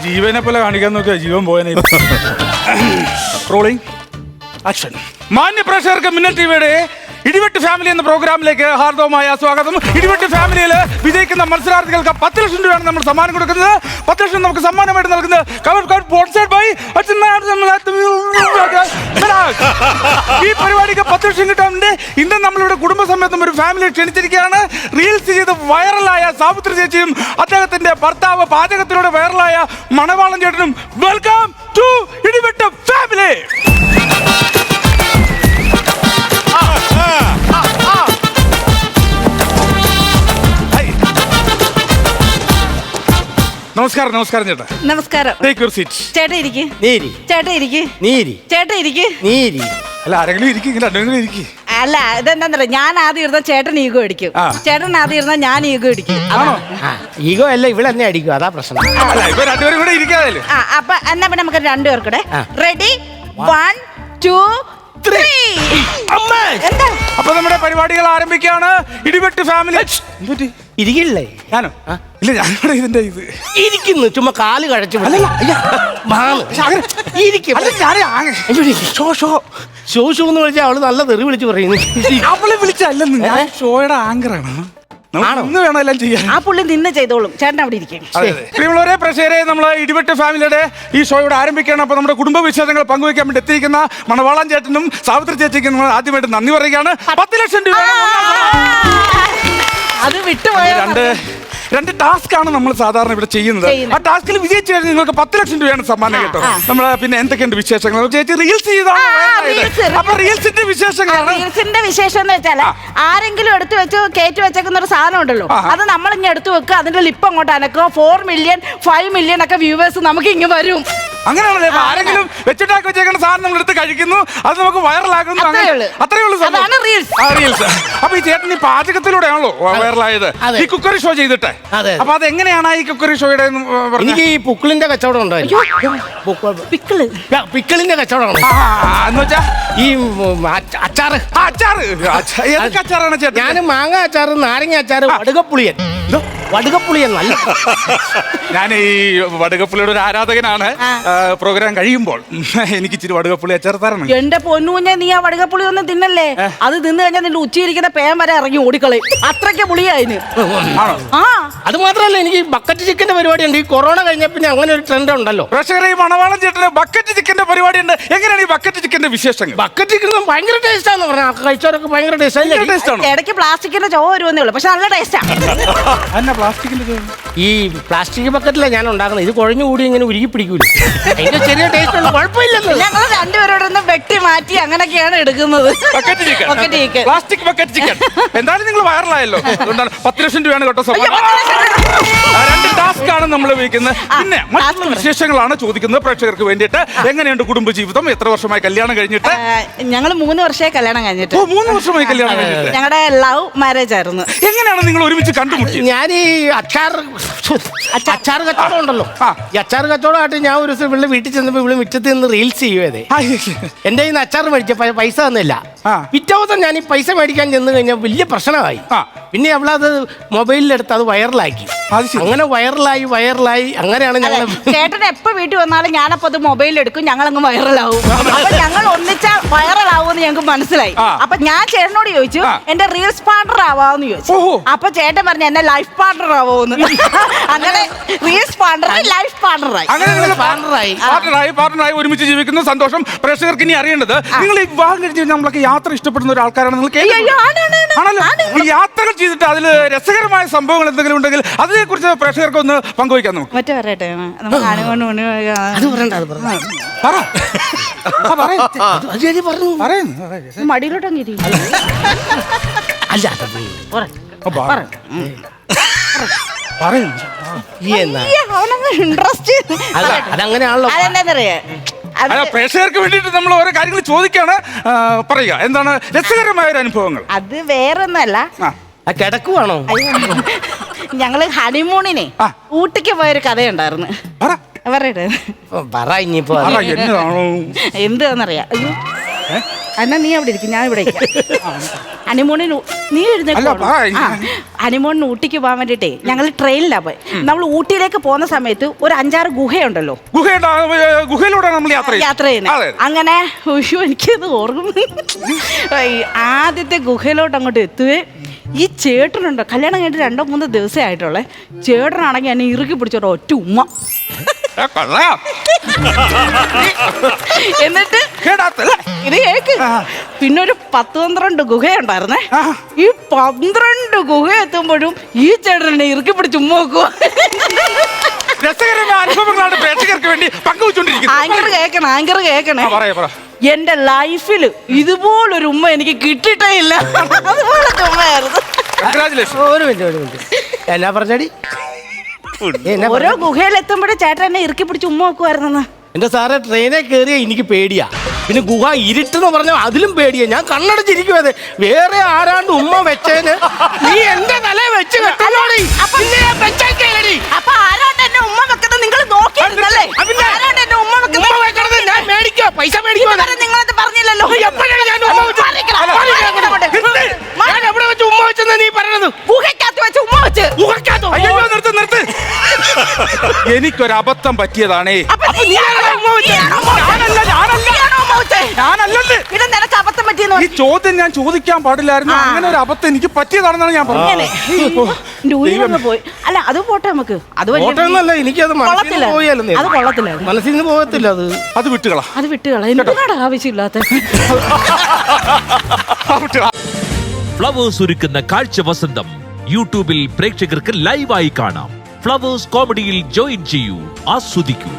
ജീവനെ പോലെ കാണിക്കാൻ നോക്കിയാ ജീവൻ പോയനെ. Rolling action. മാന്യ പ്രേക്ഷകർക്ക് മിന്നൽ ടിവിയുടെ ഇടിവെട്ട് ഫാമിലി എന്ന പ്രോഗ്രാമിലേക്ക് ഹാർദവമായ സ്വാഗതം. ഇടിവെട്ട് ഫാമിലിയിൽ വിജയിക്കുന്ന മത്സരാർത്ഥികൾക്ക് 10 ലക്ഷം രൂപയാണ് നമ്മൾ സമ്മാനം കൊടുക്കുന്നത്. 10 ലക്ഷം നമുക്ക് സമ്മാനമായിട്ട് നൽകുന്നത് ഈ പരിപാടിക്ക് 10 ലക്ഷം കിട്ടാറുണ്ട്. ഇന്ന് നമ്മളിവിടെ കുടുംബസമേതം ഒരു ഫാമിലി ക്ഷണിച്ചിരിക്കുകയാണ്. റീൽസ് ചെയ്ത് വൈറലായ സാവിത്രി ചേച്ചിയും അദ്ദേഹത്തിന്റെ ഭർത്താവ് പാചകത്തിലൂടെ വൈറലായ മണവാളൻ ചേട്ടനും. വെൽക്കം ടു ഇടിവെട്ട് ഫാമിലി. നമസ്കാരം. നമസ്കാരം ചേട്ടാ. നമസ്കാരം. Take your seat. ചേട്ടാ ഇരിക്ക്. നീരി ചേട്ടാ ഇരിക്ക്. നീരി ചേട്ടാ ഇരിക്ക്. നീരി. അല്ല ആരെങ്കിലും ഇരിക്കും, രണ്ടെങ്കിലും ഇരിക്കും. അല്ല ഇതെന്താ, ഞാൻ ആദ്യം ഇരുന്ന ചേട്ടൻ ഈഗോ അടിക്കും, ചേട്ടൻ ആദ്യം ഇരുന്ന ഞാൻ ഈഗോ അടിക്കും. ഈഗോ അല്ല, ഇവിടെ തന്നെ അടിക്കും, അതാ പ്രശ്നം. രണ്ടുപേരും കൂടെ ഇരിക്കാതെ. അപ്പൊ എന്നാ പിന്നെ നമുക്ക് രണ്ടുപേർക്കൂടെ റെഡി 1 2 3. എന്താ അപ്പൊ നമ്മുടെ പരിപാടികൾ ആരംഭിക്കുകയാണ്. ഇടിവെട്ട് ഫാമിലി. ഇരിക്കില്ലേ? ഞാനോ? ഇല്ല, ഞാനിവിടെ ഇതിന്റെ ഇത് ഇരിക്കുന്നു, ചുമ്മാ കാല് കഴച്ചു. ഷോ എന്ന് വിളിച്ചാൽ അവള് നല്ല തെറി വിളിച്ച് പറയുന്നു. അവളെ വിളിച്ചല്ലെന്ന്, ഞാൻ ഷോയുടെ ആങ്കറാണ്. വേണം എല്ലാം ചെയ്യാൻ. ആ പുള്ളി നിന്ന് ചെയ്തോളും, ചേട്ടൻ അവിടെ ഇരിക്കും. പ്രിയമുള്ളവരെ പ്രേക്ഷകരെ, നമ്മൾ ഇടിവെട്ട് ഫാമിലിയുടെ ഈ ഷോയുടെ ആരംഭിക്കുകയാണ്. അപ്പൊ നമ്മുടെ കുടുംബ വിശേഷങ്ങൾ പങ്കുവയ്ക്കാൻ വേണ്ടി എത്തിയിരിക്കുന്ന മണവാളൻ ചേട്ടനും സാവിത്രി ചേച്ചിക്കും നമ്മൾ ആദ്യമായിട്ട് നന്ദി പറയുകയാണ്. 10 ലക്ഷം രൂപ. അത് വിട്ടുപോയ രണ്ട് ടാസ്ക് ആണ് നമ്മൾ സാധാരണ ഇവിടെ ചെയ്യുന്നത്. ആ ടാസ്കിൽ വിജയിച്ചു കഴിഞ്ഞാൽ നിങ്ങൾക്ക് 10 ലക്ഷം രൂപയാണ് സമ്മാനം കേട്ടോ. നമ്മള് പിന്നെ എന്തൊക്കെയുണ്ട് വിശേഷങ്ങൾ? ചേച്ചി റീൽസ് ചെയ്താണ്. അപ്പൊ റീൽസിന്റെ വിശേഷങ്ങളാണ്. റീൽസിന്റെ വിശേഷം എന്ന് വെച്ചാൽ ആരെങ്കിലും എടുത്തു വെച്ച് കയറ്റി വെച്ചേക്കുന്ന ഒരു സാധനം ഉണ്ടല്ലോ, അത് നമ്മൾ ഇങ്ങനെ എടുത്തു വെക്കുക, അതിന്റെ ലിപ്പ് അങ്ങോട്ട് അനക്കുക. 4 മില്യൺ 5 മില്യൺ ഒക്കെ വ്യൂവേഴ്സ് നമുക്ക് ഇങ്ങനെ വരും. അങ്ങനെയാണല്ലേ? ആരെങ്കിലും വെച്ചിട്ടാക്കി വെച്ചേക്കുന്ന സാധനം നമ്മൾ എടുത്ത് കഴിക്കുന്നു, അത് നമുക്ക് വൈറലാക്കുന്നു. അത്രേ ഉള്ളൂ റീൽസ്. അപ്പൊ ഈ ചേട്ടൻ ഈ പാചകത്തിലൂടെയാണല്ലോ വൈറലായത്, ഈ കുക്കറി ഷോ ചെയ്തിട്ട്. അപ്പൊ അത് എങ്ങനെയാണ് ഈ കുക്കറി ഷോയുടെ? എനിക്ക് ഈ പുക്കിളിന്റെ കച്ചവടം ഉണ്ടായിരുന്നു. പിക്കിളിന്റെ കച്ചവടം എന്ന് വെച്ചാ ഈ അച്ചാറ്. അച്ചാറാണ് ചേട്ടൻ? ഞാൻ മാങ്ങ അച്ചാറ്, നാരങ്ങ അച്ചാറ്, വടുകപ്പുളിയൻ. വടുകപ്പുളിയൻ നല്ല. ഞാൻ ഈ വടുകപ്പുളിയുടെ ഒരു ആരാധകനാണ്. പ്രോഗ്രാം കഴിയുമ്പോൾ എനിക്ക് ഇച്ചിരി വടുകപ്പുളി അച്ചാർ തരണം. എന്റെ പൊന്നുകുഞ്ഞെ, നീ ആ വടുകപ്പുളി ഒന്നും തിന്നല്ലേ. അത് തിന്നു കഴിഞ്ഞാൽ നിന്റെ ഉച്ചയിരിക്കുന്ന പേൻ വരെ ഇറങ്ങി ഓടിക്കളയും. അത്രയ്ക്ക് പുളിയായിന്. അത് മാത്രമല്ല, എനിക്ക് ബക്കറ്റ് ചിക്കന്റെ പരിപാടി ഉണ്ട്. ഈ കൊറോണ കഴിഞ്ഞ പിന്നെ അങ്ങനെ ഒരു ട്രെൻഡ് ഉണ്ടല്ലോ. പ്രേക്ഷകരെ, ഈ മണവാളൻ ചേട്ടന് ബക്കറ്റ് ചിക്കന്റെ പരിപാടി ഉണ്ട്. എങ്ങനെയാണ് ഈ ബക്കറ്റ് ചിക്കന്റെ വിശേഷങ്ങൾ? ബക്കറ്റ് ചിക്കൻ ഭയങ്കര ടേസ്റ്റ് ആണെന്ന് പറഞ്ഞാൽ കഴിച്ചവരൊക്കെ ഭയങ്കര ടേസ്റ്റ്. ഇടയ്ക്ക് പ്ലാസ്റ്റിക്കിന്റെ ചോ വരുന്നേ ഉള്ളൂ, പക്ഷെ നല്ല ടേസ്റ്റാ. ഈ പ്ലാസ്റ്റിക് ബക്കറ്റിലാണ് ഞാൻ ഉണ്ടാക്കുന്നത്. ഇത് കുഴഞ്ഞു കൂടി ഇങ്ങനെ ഉരുകി പിടിക്കൂല. അതിന്റെ ചെറിയ ടേസ്റ്റ് ഉണ്ട്, കുഴപ്പമില്ലല്ലോ. ഞങ്ങൾ രണ്ടുപേരോടൊന്ന് വെട്ടി മാറ്റി അങ്ങനെയൊക്കെയാണ് എടുക്കുന്നത്. Plastic bucket chicken. എന്തായാലും നിങ്ങൾ വൈറലായല്ലോ, അതുകൊണ്ടാണ് 10 ലക്ഷം രൂപയാണ് കേട്ടോ സമ്മാനം. 2 ടാസ്ക് ആണ് നമ്മൾ ഉപയോഗിക്കുന്നത്. പിന്നെ മറ്റുള്ള വിശേഷങ്ങളാണ് ചോദിക്കുന്നത് പ്രേക്ഷകർക്ക് വേണ്ടിയിട്ട്. എങ്ങനെയുണ്ട് കുടുംബജീവിതം? എത്ര വർഷമായി കല്യാണം കഴിഞ്ഞിട്ട്? ഞങ്ങൾ 3 വർഷമായി കല്യാണം കഴിഞ്ഞിട്ട്. 3 വർഷമായി കല്യാണം കഴിഞ്ഞിട്ട്. ഞങ്ങളുടെ ലവ് മാരേജ് ആയിരുന്നു. എങ്ങനെയാണ് നിങ്ങൾ ഒരുമിച്ച് കണ്ടുമുട്ടിയത്? ഞാൻ ഈ അച്ചാർ കച്ചവടം ഉണ്ടല്ലോ, ഈ അച്ചാർ കച്ചവടമായിട്ട് ഞാൻ ഒരു ദിവസം ഇവിടെ വീട്ടിൽ ചെന്നപ്പോ ഇവിടെ മുറ്റത്ത് നിന്ന് റീൽസ് ചെയ്യുവേ. എന്റെ കയ്യിൽ നിന്ന് അച്ചാർ മേടിച്ച പൈസ തന്നില്ല. പിറ്റേ ദിവസം ഞാൻ ഈ പൈസ മേടിക്കാൻ ചെന്ന് കഴിഞ്ഞാൽ വലിയ പ്രശ്നമായി. പിന്നെ അവളത് മൊബൈലിലെടുത്ത് അത് വൈറലാക്കി. അങ്ങനെ വൈറലായി അങ്ങനെയാണ് ഞങ്ങൾ. ചേട്ടൻ എപ്പോ വീട്ടിൽ വന്നാലും ഞാനപ്പോ അത് മൊബൈലിൽ എടുക്കും, ഞങ്ങളങ്ങ് വൈറലാവും. അപ്പൊ ഞങ്ങൾ ഒന്നിച്ചാ വൈറലാവുമെന്ന് ഞങ്ങൾക്ക് മനസ്സിലായി. അപ്പൊ ഞാൻ ചേട്ടനോട് ചോദിച്ചു, എന്റെ റീൽസ് പാർട്ണർ ആവാന്ന് ചോദിച്ചു. അപ്പൊ ചേട്ടൻ പറഞ്ഞു എന്നെ ലൈഫ് പാർട്ണർ ആവോന്ന്. അങ്ങനെ റീൽസ് പാർട്ണർ ലൈഫ് പാർട്ണറായി. പാർട്ണറായി ഒരുമിച്ച് ജീവിക്കുന്ന സന്തോഷം. പ്രേക്ഷകർക്ക് ഇനി അറിയേണ്ടത്, നിങ്ങൾ ഈ വിവാഹം കഴിച്ച് നമ്മളൊക്കെ യാത്ര ഇഷ്ടപ്പെടുന്ന ഒരാൾക്കാരാണ്. നിങ്ങൾക്ക് ഈ യാത്രകൾ ചെയ്തിട്ട് അതിൽ രസകരമായ സംഭവങ്ങൾ എന്തെങ്കിലും ഉണ്ടെങ്കിൽ അതിനെക്കുറിച്ച് പ്രേക്ഷകർക്ക് ഒന്ന് പങ്കുവയ്ക്കാൻ നമുക്ക്. മറ്റേ പറയട്ടെ, മടിയിലോട്ടങ്ങ് ഇൻട്രസ്റ്റ്. അതങ്ങനെയാണല്ലോ. അതെന്താന്നറിയാ, പ്രേക്ഷകർക്ക് വേണ്ടിട്ട് നമ്മൾ ഓരോ കാര്യങ്ങൾ ചോദിക്കാണ്. പറയുക എന്താണ് രസകരമായ ഒരു അനുഭവങ്ങൾ? അത് വേറൊന്നല്ല, കിടക്കുവാണോ? ഞങ്ങള് ഹണിമൂണിനെ ഊട്ടിക്ക് പോയൊരു കഥയുണ്ടായിരുന്നു. പറയട്ടെ, പറ ഇനിയിപ്പോ എന്താന്നറിയാ. എന്നാ നീ അവിടെ ഇരിക്കും, ഞാൻ ഇവിടെ ഹണിമൂണിന് നീ ഹണിമൂണിന് ഊട്ടിക്ക് പോകാൻ വേണ്ടിട്ടേ ഞങ്ങൾ ട്രെയിനിലാ പോയി. നമ്മൾ ഊട്ടിയിലേക്ക് പോകുന്ന സമയത്ത് ഒരു 5-6 ഗുഹയുണ്ടല്ലോ, ഗുഹയിലൂടെ നമ്മൾ യാത്ര ചെയ്യുന്നത്. അങ്ങനെ എനിക്കത് ഓർമ്മ. ആദ്യത്തെ ഗുഹയിലോട്ട് അങ്ങോട്ട് എത്തുവേ ഈ ചേട്ടനുണ്ടോ, കല്യാണം കഴിഞ്ഞിട്ട് 2-3 ദിവസമേ ആയിട്ടുള്ളേ. ചേട്ടനാണെങ്കിൽ എന്നെ ഇറുക്കി പിടിച്ചോട്ടോ ഒറ്റ ഉമ്മ. എന്നിട്ട് ഇത് കേക്ക്. പിന്നെ ഒരു 10-12 ഗുഹയുണ്ടായിരുന്നേ. ഈ 12 ഗുഹ എത്തുമ്പോഴും ഈ ചേട്ടനെ ഇറുക്കി പിടിച്ച് ഉമ്മ വെക്കുക. ആങ്കർ കേക്കണേ. എന്റെ ലൈഫില് ഇതുപോലൊരു ഉമ്മ എനിക്ക് കിട്ടിയിട്ടേ ഇല്ല. അതുപോലത്തെ ഉമ്മയായിരുന്നു. ഒരു മിനിറ്റ് എന്നാ പറഞ്ഞടി? ഓരോ ഗുഹയിലെത്തുമ്പോഴേ ചേട്ടൻ എന്നെ ഇറുക്കി പിടിച്ച് ഉമ്മ വെക്കുമായിരുന്നെന്ന്. എന്റെ സാറെ ട്രെയിനെ കയറിയ എനിക്ക് പേടിയാ. പിന്നെ ഗുഹ ഇരുട്ടെന്ന് പറഞ്ഞാൽ അതിലും പേടിയാ. ഞാൻ കണ്ണടച്ചിരിക്കുവത്. വേറെ ആരാണ്ട് ഉമ്മ വെച്ചേന് നീ എന്റെ തല വെച്ച് കെട്ടലോടി. അപ്പൊ ആരാണ്ട് എന്നെ ഉമ്മ വെക്കുന്നത് നിങ്ങൾ നോക്കിയിരുന്നല്ലേ? ആരാണ്ട് എന്നെ ഉമ്മ വെക്കുന്നത് ഞാൻ മേടിക്കോ, പൈസ മേടിക്കോ? നിങ്ങളത് പറഞ്ഞില്ലല്ലോ. എപ്പോഴാണ് ഞാൻ ഉമ്മ വെച്ചത്? ഞാൻ എവിടെ വെച്ച് ഉമ്മ വെച്ചെന്ന് നീ പറയണത്? ഗുഹയ്ക്കകത്ത് വെച്ച് ഉമ്മ വെച്ച്. ഗുഹയ്ക്കകത്തോ? നിർത്ത്. എനിക്കൊരു അബദ്ധം പറ്റിയതാണേ. ഈ ചോദ്യം ഞാൻ ചോദിക്കാൻ പാടില്ലായിരുന്നു. അങ്ങനെ ഒരു അബദ്ധം എനിക്ക് പറ്റിയതാണെന്നാണ് ഞാൻ പറഞ്ഞത്. പോയി. അല്ല അത് പോട്ടെ, നമുക്ക് അത് എനിക്കത് മനസ്സിൽ നിന്ന് പോകത്തില്ല. അത് വിട്ടുകളാ. എന്തിനാണ് ആവശ്യമില്ലാത്ത ഫ്ലവേഴ്സ് ഒരുക്കുന്ന കാഴ്ച വസന്തം യൂട്യൂബിൽ പ്രേക്ഷകർക്ക് ലൈവായി കാണാം. ഫ്ലവേഴ്സ് കോമഡിയിൽ ജോയിൻ ചെയ്യൂ, ആസ്വദിക്കൂ.